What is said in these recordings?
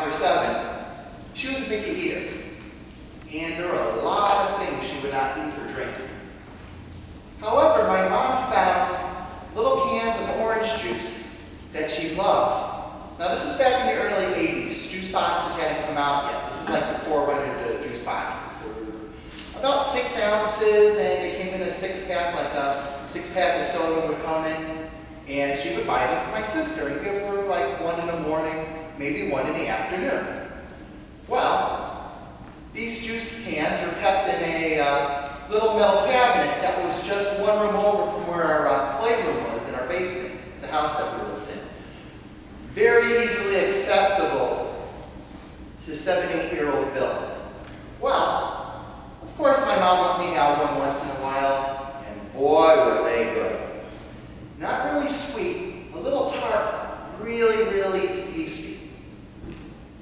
or 7, she was a picky eater. And there were a lot of things she would not eat or drink. However, my mom found little cans of orange juice that she loved. Now this is back in the early 80s. Juice boxes hadn't come out yet. This is like the forerunner to juice boxes. So about 6 ounces, and it came in a 6-pack, like a 6-pack of soda would come in. And she would buy them for my sister and give her like 1 in the morning, maybe 1 in the afternoon. Well, these juice cans were kept in a little metal cabinet that was just 1 room over from where our playroom was in our basement, the house that we lived in. Very easily acceptable to 7, 8-year-old Bill. Well, of course my mom let me have one once in a while, and boy were they good. Not really sweet, a little tart, but really, really tasty.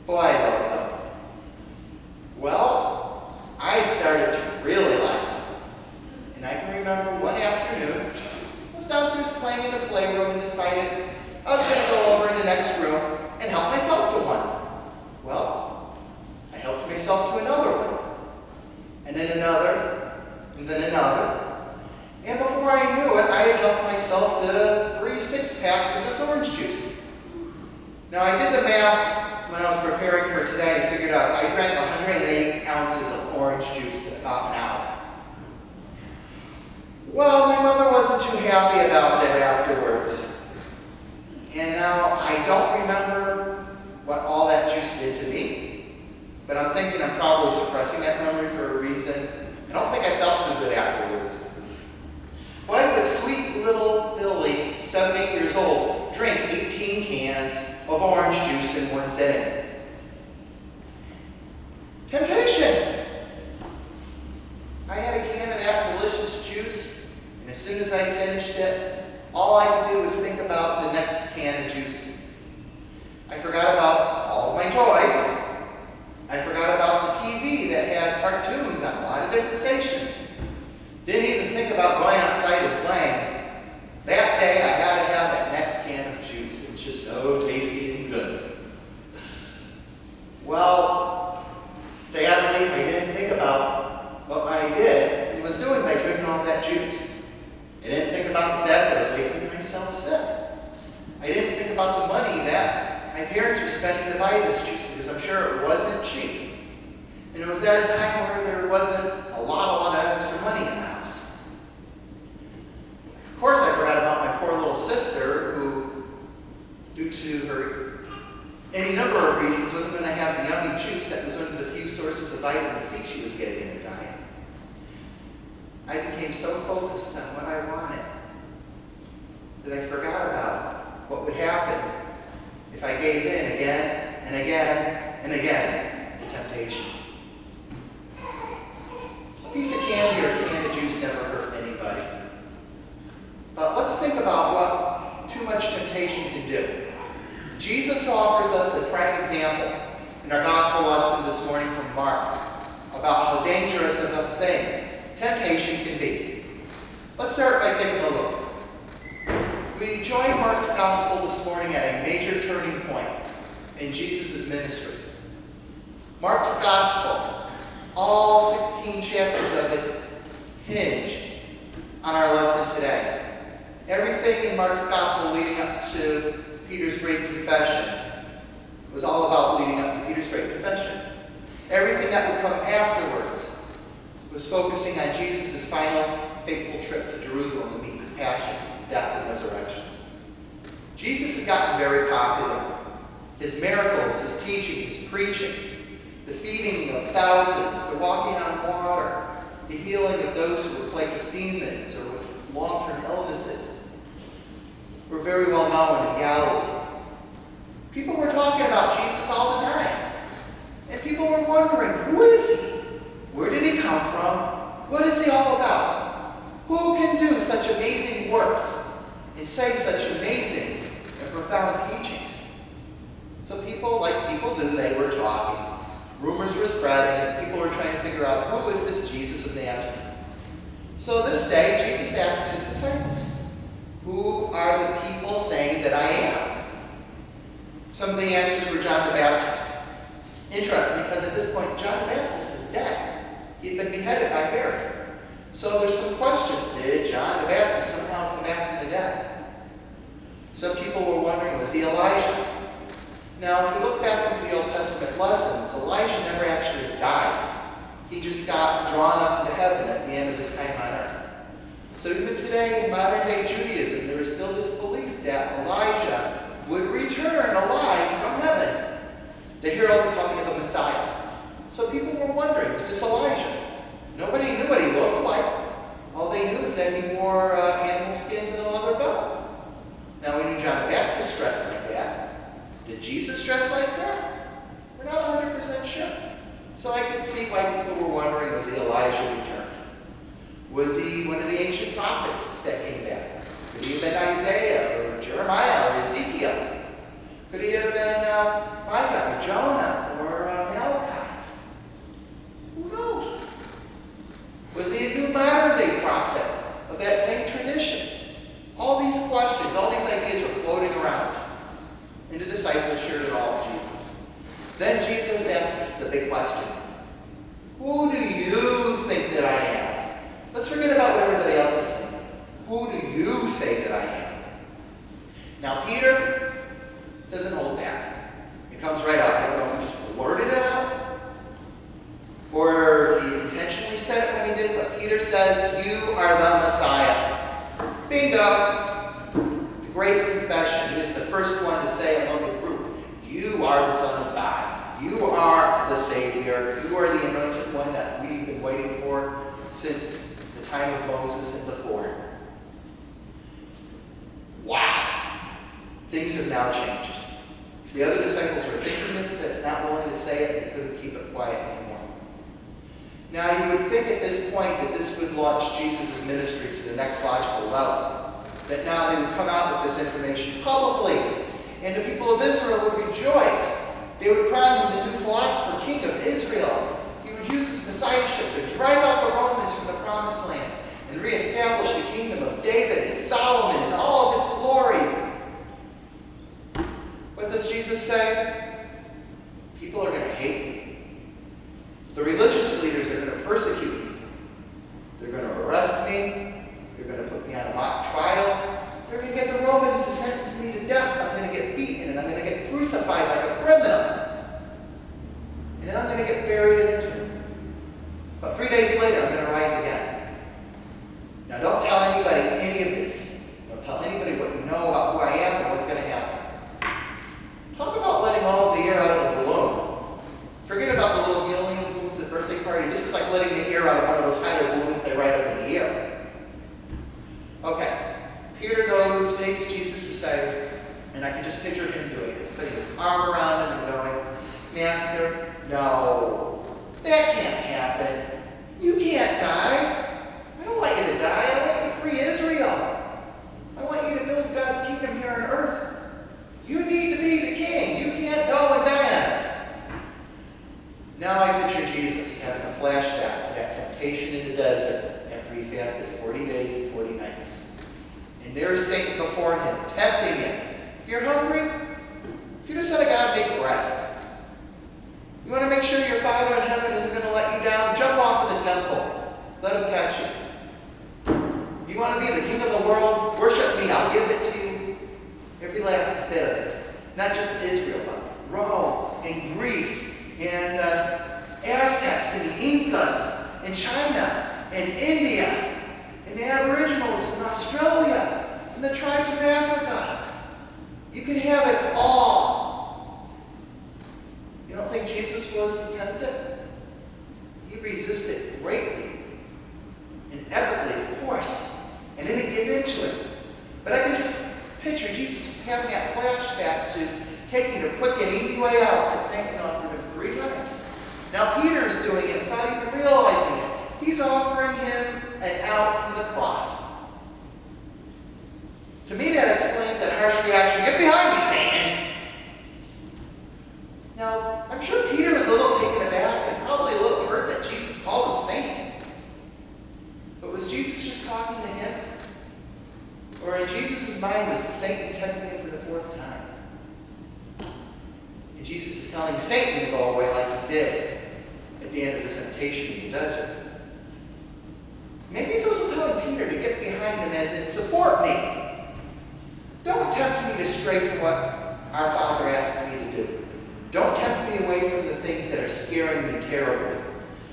Boy, I loved them. Well, I started to really like them. And I can remember one afternoon, I was downstairs playing in the playroom and decided I was going to go over in the next room and help myself to one. Well, I helped myself to another one. And then another, and then another. And before I knew it, I had helped myself to 3 6-packs of this orange juice. Now I did the math when I was preparing for today and figured out I drank 108 ounces of orange juice in about an hour. Well, my mother wasn't too happy about that afterwards. And now I don't remember what all that juice did to me, but I'm thinking I'm probably suppressing that memory for a reason. I don't think I felt too good afterwards. Why would sweet little Billy, 7, 8 years old, drink 18 cans of orange juice in one sitting? Temptation! I had a can of that delicious juice, and as soon as I finished it, all I could do was think about the next can of juice. I forgot about all of my toys. I forgot about the TV that had cartoons on a lot of different stations. Didn't even think about going outside and playing. That day I had to have that next can of juice. It was just so tasty and good. Well, sadly, I didn't think about what I did and was doing by drinking all that juice. I didn't think about the fact that I was making myself sick. I didn't think about the money that my parents were spending to buy this juice, because I'm sure it wasn't cheap. And it was at a time where there wasn't a lot of extra money in the house. Of course, I forgot about my poor little sister, who, due to her any number of reasons, wasn't going to have the yummy juice that was one of the few sources of vitamin C she was getting in her diet. I became so focused on what I wanted that I forgot about what would happen if I gave in again and again and again to temptation. A piece of candy or a can of juice never hurt anybody. But let's think about what too much temptation can do. Jesus offers us a prime example in our gospel lesson this morning from Mark about how dangerous of a thing temptation can be. Let's start by taking a look. We join Mark's gospel this morning at a major turning point in Jesus' ministry. Mark's gospel, all 16 chapters of it, hinge on our lesson today. Everything in Mark's gospel leading up to Peter's great confession was all about leading up to Peter's great confession. Everything that would come afterwards was focusing on Jesus' final fateful trip to Jerusalem to meet his passion, death, and resurrection. Jesus had gotten very popular. His miracles, his teaching, his preaching, the feeding of thousands, the walking on water, the healing of those who were plagued with demons or with long-term illnesses, were very well known in Galilee. People were talking about Jesus all the time. And people were wondering, who is he? Where did he come from? What is he all about? Who can do such amazing works and say such amazing and profound teachings? So people, like people do, they were talking. Rumors were spreading, and people were trying to figure out, who is this Jesus of Nazareth? So this day, Jesus asks his disciples, who are the people saying that I am? Some of the answers were John the Baptist. Testament lessons, Elijah never actually died. He just got drawn up into heaven at the end of his time on earth. So even today in modern day Judaism, there is still this belief that Elijah would return alive from heaven to herald the coming of the Messiah. So people were wondering, was this Elijah? Nobody knew what he looked like. All they knew is that he wore animal skins and a leather belt. Now we knew John the Baptist dressed like that. Did Jesus dress like that? We're not 100% sure. So I can see why people were wondering, was he Elijah returned? Was he one of the ancient prophets that came back? Could he have been Isaiah or Jeremiah or Ezekiel? Could he have been Micah or Jonah or Malachi? Who knows? Was he a new modern day prophet of that same tradition? All these questions, all these ideas were floating around. And the disciples shared it all with Jesus. Then Jesus asks the big question. Who do you think that I am? Let's forget about what everybody else is saying. Who do you say that I am? Now Peter doesn't hold back. It comes right out. I don't know if he just blurted it out or if he intentionally said it when he did, but Peter says, you are the Messiah. Bingo! The great confession. He is the first one to say among the group, you are the Son of God. You are the Savior. You are the anointed one that we've been waiting for since the time of Moses and before. Wow! Things have now changed. If the other disciples were thinking this, but not willing to say it, they couldn't keep it quiet anymore. Now you would think at this point that this would launch Jesus' ministry to the next logical level. That now they would come out with this information publicly, and the people of Israel would rejoice. They would crown him the new philosopher, king of Israel. He would use his messiahship to drive out the Romans from the promised land and reestablish the kingdom of David and Solomon in all of its glory. What does Jesus say? People are going to hate me. The religious leaders are going to persecute me. They're going to arrest me. They're going to put me on a mock trial. They're going to get the Romans to sentence me to death. I'm going to get beaten and I'm going to get crucified like a criminal. And then I'm going to get buried in a tomb. But 3 days later, I'm going to rise again. Now don't tell anybody any of this. Don't tell anybody what you know about who I am or what's going to happen. Talk about letting all of the air out of the balloon. Forget about the little helium balloons at birthday party. This is like letting the air out of one of those hot balloons they ride up in the air. Okay. Peter goes, takes Jesus aside, and I can just picture him doing this, putting his arm around him and going, Master, no, that can't happen. You can't die. I don't want you to die. I want you to free Israel. I want you to build God's kingdom here on earth. You need to be the king. You can't go and die on us. Now I picture Jesus having a flashback to that temptation in the desert after he fasted 40 days and 40 nights. And there is Satan before him, tempting him. You're hungry? If you're the Son of God, make bread. You want to make sure your Father in heaven isn't going to let you down? Jump off of the temple. Let him catch you. You want to be the king of the world? Worship me. I'll give it to you. Every last bit of it. Not just Israel, but Rome and Greece and Aztecs and Incas and China and India and the Aboriginals and Australia and the tribes of Africa. You can have it all. You don't think Jesus was tempted? He resisted greatly and epically, of course, and didn't give in to it. But I can just picture Jesus having that flashback to taking the quick and easy way out that Satan offered him 3 times. Now Peter's doing it without even realizing it. He's offering him an out from the cross. To me, that explains that harsh reaction. Get behind me, Satan! Now, I'm sure Peter was a little taken aback and probably a little hurt that Jesus called him Satan. But was Jesus just talking to him? Or in Jesus' mind was Satan tempting him for the 4th time? And Jesus is telling Satan to go away like he did at the end of the temptation in the desert. Maybe he's also telling Peter to get behind him as in, support me. Don't tempt me to stray from what our Father asked me to do. Don't tempt me me away from the things that are scaring me terribly.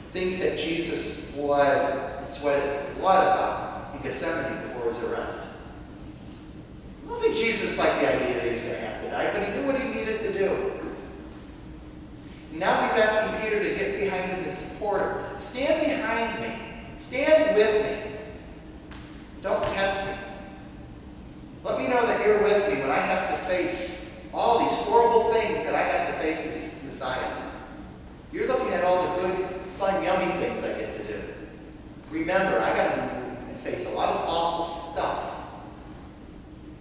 Things that Jesus sweated blood about in Gethsemane before his arrest. I don't think Jesus liked the idea that he was going to have to die, but he knew what he needed to do. Now he's asking Peter to get behind him and support him. Stand behind me. Stand with me. Don't tempt me. Let me know that you're with me when I have to face all these horrible things that I have to face as Messiah. You're looking at all the good, fun, yummy things I get to do. Remember, I got to do and face a lot of awful stuff.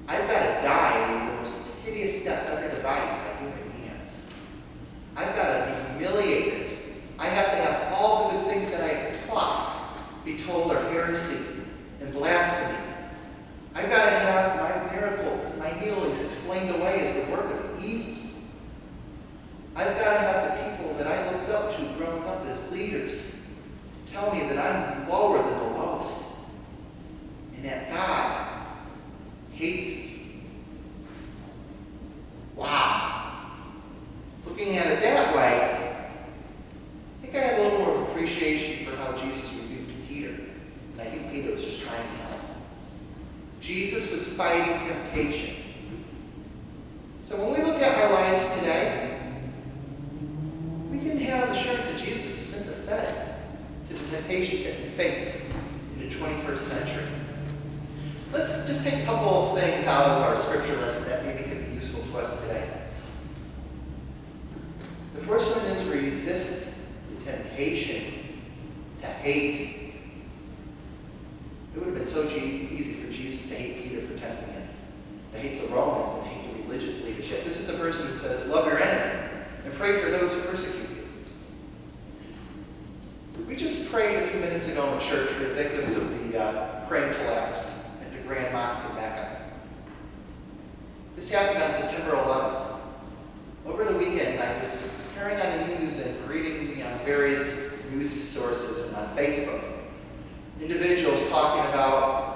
I've got to die the most hideous death ever devised by human hands. I've got to be humiliated. I have to have all the good things that I have taught be told are heresy and blasphemy. I've got to have my miracles, my healings explained away as the work of evil. I've got to have the people that I looked up to growing up as leaders tell me that I'm lower than the lowest and that God hates me. Wow. Looking at it that way, I think I have a little more of appreciation for how Jesus rebuked Peter. And I think Peter was just trying to help. Jesus was fighting temptation. So when we look at our lives today, we can have assurance that Jesus is sympathetic to the temptations that we face in the 21st century. Let's just take a couple of things out of our scripture lesson that maybe could be useful to us today. The first one is resist the temptation to hate. It would have been so easy for Jesus to hate Peter for tempting him, to hate the Romans and hate the religious leadership. This is the person who says, love your enemy and pray for those who persecute you. We just prayed a few minutes ago in church for the victims of the crane collapse at the Grand Mosque in Mecca. This happened on September 11th. Over the weekend, I was hearing on the news and reading on various news sources and on Facebook individuals talking about